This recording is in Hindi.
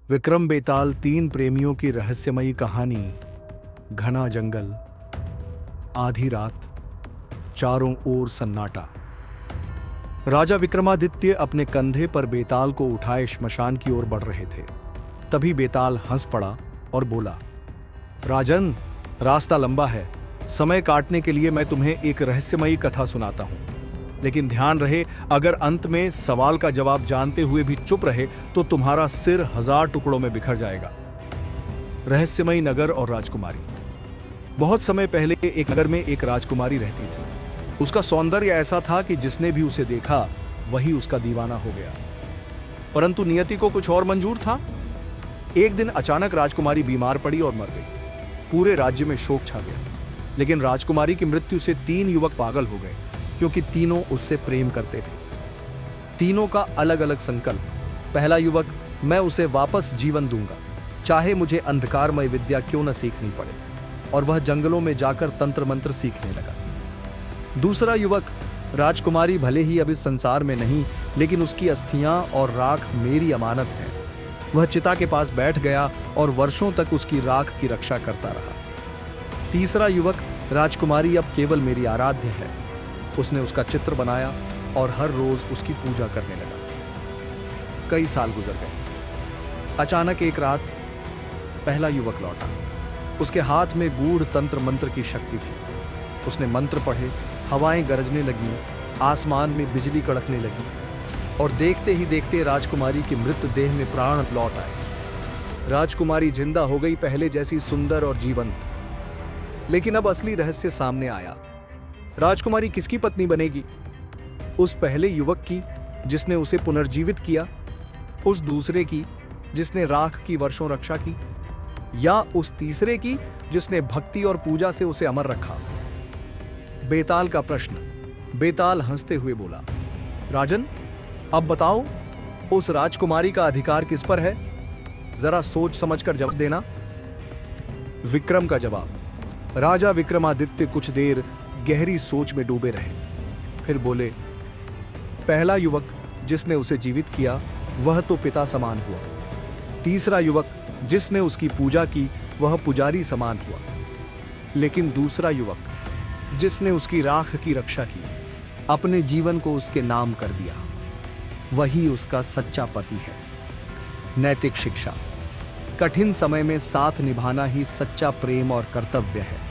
विक्रम बेताल तीन प्रेमियों की रहस्यमयी कहानी। घना जंगल, आधी रात, चारों ओर सन्नाटा। राजा विक्रमादित्य अपने कंधे पर बेताल को उठाए श्मशान की ओर बढ़ रहे थे। तभी बेताल हंस पड़ा और बोला, राजन, रास्ता लंबा है। समय काटने के लिए मैं तुम्हें एक रहस्यमयी कथा सुनाता हूं, लेकिन ध्यान रहे, अगर अंत में सवाल का जवाब जानते हुए भी चुप रहे तो तुम्हारा सिर 1000 टुकड़ों में बिखर जाएगा। रहस्यमयी नगर और राजकुमारी। बहुत समय पहले एक नगर में एक राजकुमारी रहती थी। उसका सौंदर्य ऐसा था कि जिसने भी उसे देखा वही उसका दीवाना हो गया। परंतु नियति को कुछ और मंजूर था। एक दिन अचानक राजकुमारी बीमार पड़ी और मर गई। पूरे राज्य में शोक छा गया। लेकिन राजकुमारी की मृत्यु से 3 युवक पागल हो गए, क्योंकि तीनों उससे प्रेम करते थे। तीनों का अलग अलग संकल्प। पहला युवक, मैं उसे वापस जीवन दूंगा, चाहे मुझे अंधकारमय विद्या क्यों न सीखनी पड़े, और वह जंगलों में जाकर तंत्र मंत्र सीखने लगा। दूसरा युवक, राजकुमारी भले ही अब इस संसार में नहीं, लेकिन उसकी अस्थियां और राख मेरी अमानत है। वह चिता के पास बैठ गया और वर्षों तक उसकी राख की रक्षा करता रहा। तीसरा युवक, राजकुमारी अब केवल मेरी आराध्य है। उसने उसका चित्र बनाया और हर रोज उसकी पूजा करने लगा। कई साल गुजर गए। अचानक एक रात पहला युवक लौटा। उसके हाथ में गूढ़ तंत्र मंत्र की शक्ति थी। उसने मंत्र पढ़े, हवाएं गरजने लगीं, आसमान में बिजली कड़कने लगी, और देखते ही देखते राजकुमारी की मृत देह में प्राण लौट आए। राजकुमारी जिंदा हो गई, पहले जैसी सुंदर और जीवंत। लेकिन अब असली रहस्य सामने आया। राजकुमारी किसकी पत्नी बनेगी? उस पहले युवक की जिसने उसे पुनर्जीवित किया, उस दूसरे की जिसने राख की वर्षों रक्षा की, या उस तीसरे की जिसने भक्ति और पूजा से उसे अमर रखा? बेताल का प्रश्न। बेताल हंसते हुए बोला, राजन, अब बताओ, उस राजकुमारी का अधिकार किस पर है? जरा सोच समझकर जवाब देना। विक्रम का जवाब। राजा विक्रमादित्य कुछ देर गहरी सोच में डूबे रहे। फिर बोले, पहला युवक जिसने उसे जीवित किया वह तो पिता समान हुआ। तीसरा युवक जिसने उसकी पूजा की वह पुजारी समान हुआ। लेकिन दूसरा युवक जिसने उसकी राख की रक्षा की, अपने जीवन को उसके नाम कर दिया, वही उसका सच्चा पति है। नैतिक शिक्षा। कठिन समय में साथ निभाना ही सच्चा प्रेम और कर्तव्य है।